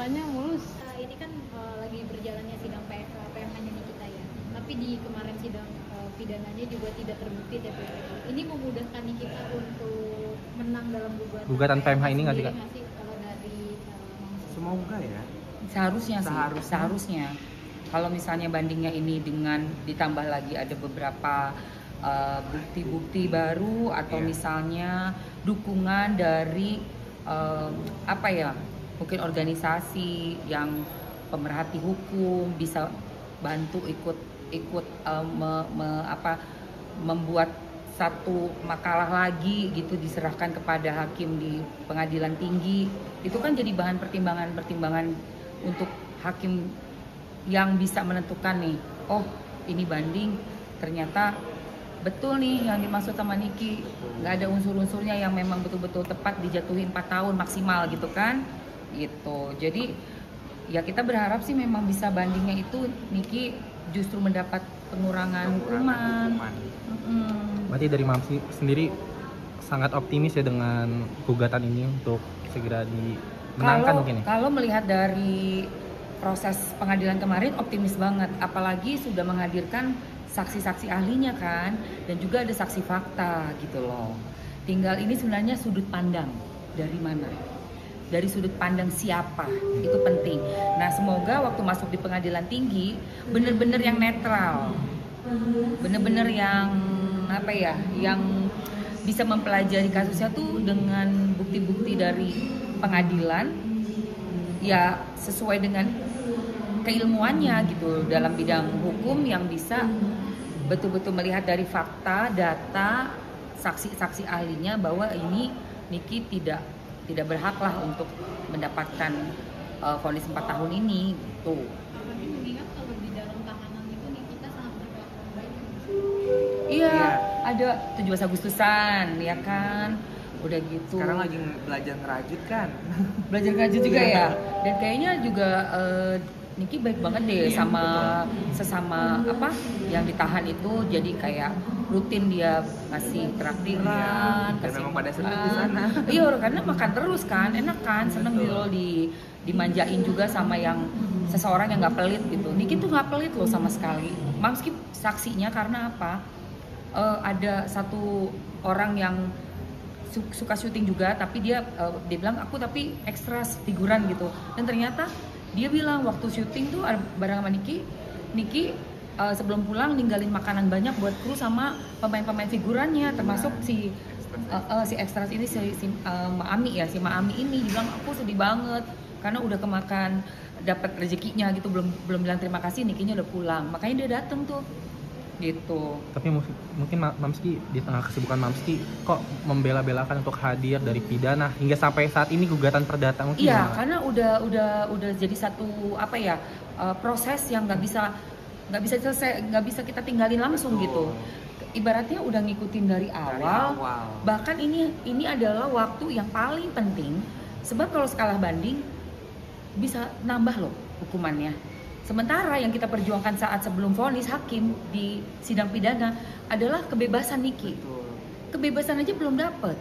Makanya mulus. Ini kan lagi berjalannya sidang PMH-nya Nikita ya. Tapi di kemarin sidang pidananya juga tidak terbukti TPP. Ini memudahkan Nikita untuk menang dalam gugatan PMH ini nggak sih, Kak? Kalau dari Semoga ya. Seharusnya. Kalau misalnya bandingnya ini dengan ditambah lagi ada beberapa bukti-bukti baru atau misalnya dukungan dari mungkin organisasi yang pemerhati hukum bisa bantu ikut membuat satu makalah lagi gitu diserahkan kepada hakim di pengadilan tinggi, itu kan jadi bahan pertimbangan untuk hakim yang bisa menentukan nih, oh ini banding ternyata betul nih yang dimaksud sama Niki, nggak ada unsur-unsurnya yang memang betul-betul tepat dijatuhi 4 tahun maksimal gitu kan, gitu. Jadi ya kita berharap sih memang bisa bandingnya itu Niki justru mendapat pengurangan hukuman. Berarti dari Mamsi sendiri sangat optimis ya dengan gugatan ini untuk segera dimenangkan mungkin ya? Kalau melihat dari proses pengadilan kemarin optimis banget, apalagi sudah menghadirkan saksi-saksi ahlinya kan, dan juga ada saksi fakta gitu loh. Tinggal ini sebenarnya sudut pandang dari mana, dari sudut pandang siapa, itu penting. Nah semoga waktu masuk di pengadilan tinggi bener-bener yang netral, bener-bener yang yang bisa mempelajari kasusnya tuh dengan bukti-bukti dari pengadilan ya sesuai dengan keilmuannya gitu dalam bidang hukum, yang bisa betul-betul melihat dari fakta, data, saksi-saksi ahlinya bahwa ini Niki tidak berhak lah untuk mendapatkan vonis 4 tahun ini gitu. Tapi mengingat kalau di dalam tahanan itu Nikita sangat berkelakuan baik. Iya, ada 17 Agustusan ya kan. Udah gitu. Sekarang lagi belajar ngerajut kan. Belajar ngerajut juga ya. Dan kayaknya juga Niki baik banget deh sama sesama yang ditahan itu, jadi kayak rutin dia ngasih traktiran, Dan kasih memang pada senang makan. di sana. Iya, karena makan terus kan, enak kan, seneng gitu loh dimanjain juga sama yang seseorang yang nggak pelit gitu. Niki tuh nggak pelit loh sama sekali. Mamski saksinya karena apa? Ada satu orang yang suka syuting juga, tapi dia bilang aku tapi ekstra figuran gitu, dan ternyata dia bilang waktu syuting tuh bareng sama Niki sebelum pulang ninggalin makanan banyak buat kru sama pemain-pemain figurannya, termasuk si ekstras ini si Maami ini bilang aku sedih banget karena udah kemakan dapat rezekinya gitu, belum bilang terima kasih, Nikinya udah pulang, makanya dia dateng tuh gitu. Tapi mungkin Mamski di tengah kesibukan Mamski kok membela-belakan untuk hadir dari pidana hingga sampai saat ini gugatan perdata mungkin. Iya, karena udah jadi satu proses yang nggak bisa selesai, nggak bisa kita tinggalin langsung gitu. Ibaratnya udah ngikutin dari awal. Bahkan ini adalah waktu yang paling penting, sebab kalau skala banding bisa nambah loh hukumannya. Sementara yang kita perjuangkan saat sebelum vonis hakim di sidang pidana adalah kebebasan Niki. Kebebasan aja belum dapet.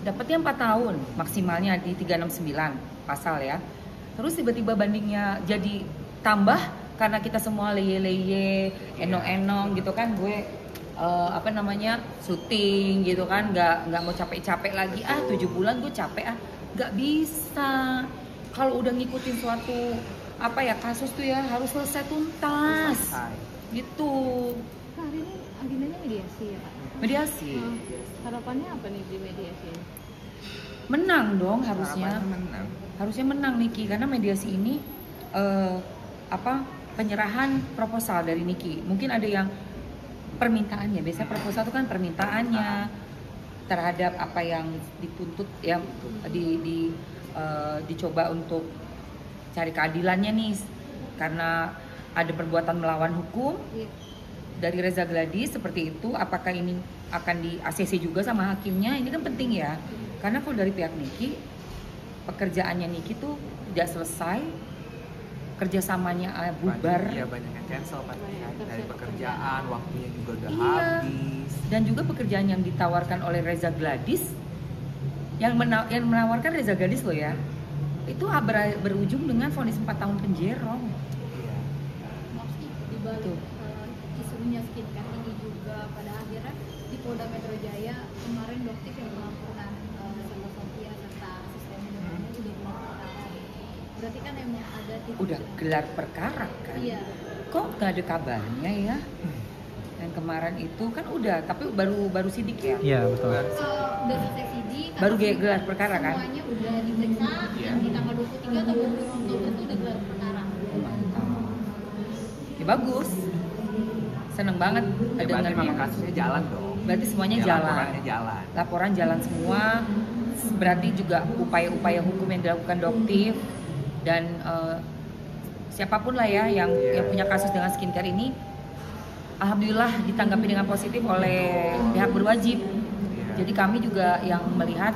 Dapatnya 4 tahun, maksimalnya di 369 pasal ya. Terus tiba-tiba bandingnya jadi tambah karena kita semua leye-leye, enong-enong gitu kan, gue syuting gitu kan, nggak mau capek-capek lagi, 7 bulan gue capek nggak bisa. Kalau udah ngikutin suatu kasus tuh ya harus selesai tuntas gitu. Nah, hari ini agendanya mediasi ya Pak? Mediasi. Harapannya apa nih di mediasi? Menang dong harusnya. Menang. Harusnya menang Niki, karena mediasi ini penyerahan proposal dari Niki. Mungkin ada yang permintaannya, biasanya proposal itu kan permintaannya terhadap apa yang dituntut, yang dicoba untuk cari keadilannya nih, karena ada perbuatan melawan hukum dari Reza Gladys seperti itu. Apakah ini akan di ACC juga sama hakimnya? Ini kan penting ya, karena kalau dari pihak Niki, pekerjaannya Niki tuh tidak selesai, kerjasamanya bubar. Iya, banyak yang cancel dari pekerjaan, waktunya juga udah habis. Dan juga pekerjaan yang ditawarkan oleh Reza Gladys, yang menawarkan Reza Gladys loh ya, itu berujung dengan vonis 4 tahun penjara. Iya. Maksudnya di balik Tuh. isunya skincare ini juga pada akhirnya di Polda Metro Jaya kemarin Doktif yang melaporkan sama Sofia serta asistennya udah gelar perkara. Berarti kan emang ada titik. Udah gelar perkara kan? Iya. Kok nggak ada kabarnya ya? Yang kemarin itu kan udah, tapi baru sidik ya. Iya betul. Udah selesai sidik. Baru kasus gelar perkara kan? Semuanya udah diperiksa. Iya. Yang di tanggal 23 atau 25 Oktober itu udah gelar perkara. Mantap. Ya bagus. Seneng banget Ya, berarti dengarnya. memang kasusnya jalan dong. Berarti semuanya Ya, jalan. laporannya jalan. Laporan jalan semua. Berarti juga upaya-upaya hukum yang dilakukan Doktif dan siapapun lah ya yang punya kasus dengan skincare ini, alhamdulillah ditanggapi dengan positif oleh pihak berwajib. Iya. Jadi kami juga yang melihat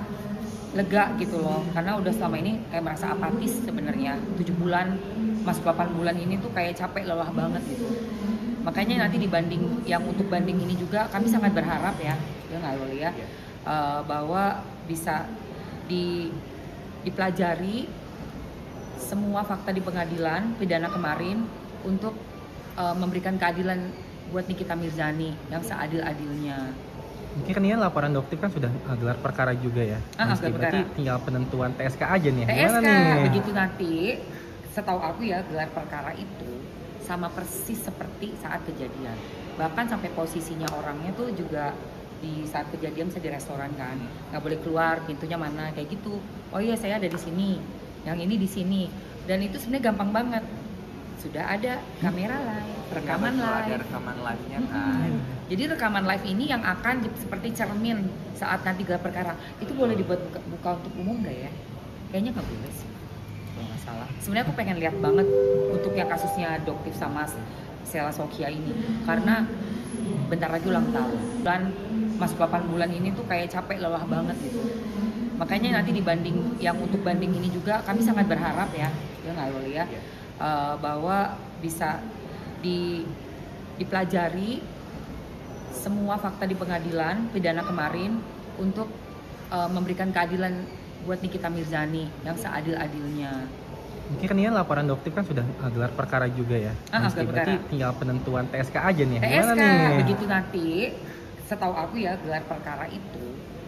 lega gitu loh, karena udah selama ini kayak merasa apatis sebenarnya. 7 bulan, masuk 8 bulan ini tuh kayak capek, lelah banget gitu. Makanya nanti dibanding yang untuk banding ini juga kami sangat berharap ya nggak Loli ya, Iya. bahwa bisa dipelajari semua fakta di pengadilan pidana kemarin untuk memberikan keadilan buat Nikita Mirzani yang seadil-adilnya. Mungkin kan ini laporan Doktif kan sudah gelar perkara juga ya. Ah, Mesti, gelar berarti perkara. tinggal penentuan TSK aja nih. TSK Gimana nih? begitu nanti, setahu aku ya gelar perkara itu sama persis seperti saat kejadian. Bahkan sampai posisinya orangnya tuh juga di saat kejadian bisa di restoran kan, nggak boleh keluar, pintunya mana kayak gitu. Oh iya saya ada di sini, yang ini di sini, dan itu sebenarnya gampang banget. Sudah ada kamera live, rekaman Betul, ada live. rekaman live-nya kan. Jadi rekaman live ini yang akan seperti cermin saat nanti gelar perkara. Itu boleh dibuat buka untuk umum nggak ya? Kayaknya nggak boleh sih, kalau nggak salah. Sebenarnya aku pengen lihat banget untuk yang kasusnya Doktif sama Sheila Sofia ini, karena bentar lagi ulang tahun. Dan masuk 8 bulan ini tuh kayak capek, lelah banget gitu. Makanya nanti dibanding yang untuk banding ini juga kami sangat berharap ya nggak Loli ya, Iya. bahwa bisa dipelajari semua fakta di pengadilan pidana kemarin untuk memberikan keadilan buat Nikita Mirzani yang seadil-adilnya. Mungkin kan ini laporan Doktif kan sudah gelar perkara juga ya. Ah, Mesti, gelar berarti perkara. tinggal penentuan TSK aja nih. Gimana TSK nih? begitu nanti, setahu aku ya gelar perkara itu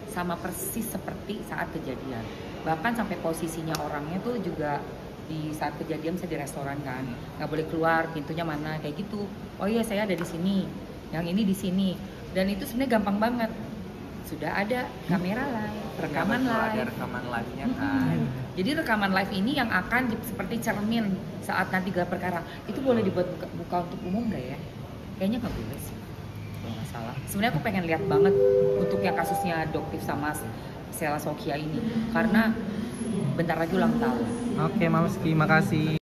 sama persis seperti saat kejadian. Bahkan sampai posisinya orangnya tuh juga di saat kejadian bisa di restoran kan, nggak boleh keluar, pintunya mana kayak gitu. Oh iya saya ada di sini, yang ini di sini, dan itu sebenarnya gampang banget. Sudah ada kamera live, rekaman Betul, ada live. rekaman live-nya kan. Jadi rekaman live ini yang akan seperti cermin saat nanti gelar perkara. Itu boleh dibuat buka untuk umum nggak ya? Kayaknya nggak boleh sih, kalau nggak salah. Sebenarnya aku pengen lihat banget untuk yang kasusnya Doktif sama Sheila Sofia ini, karena bentar lagi ulang tahun. Oke, Mamski, makasih.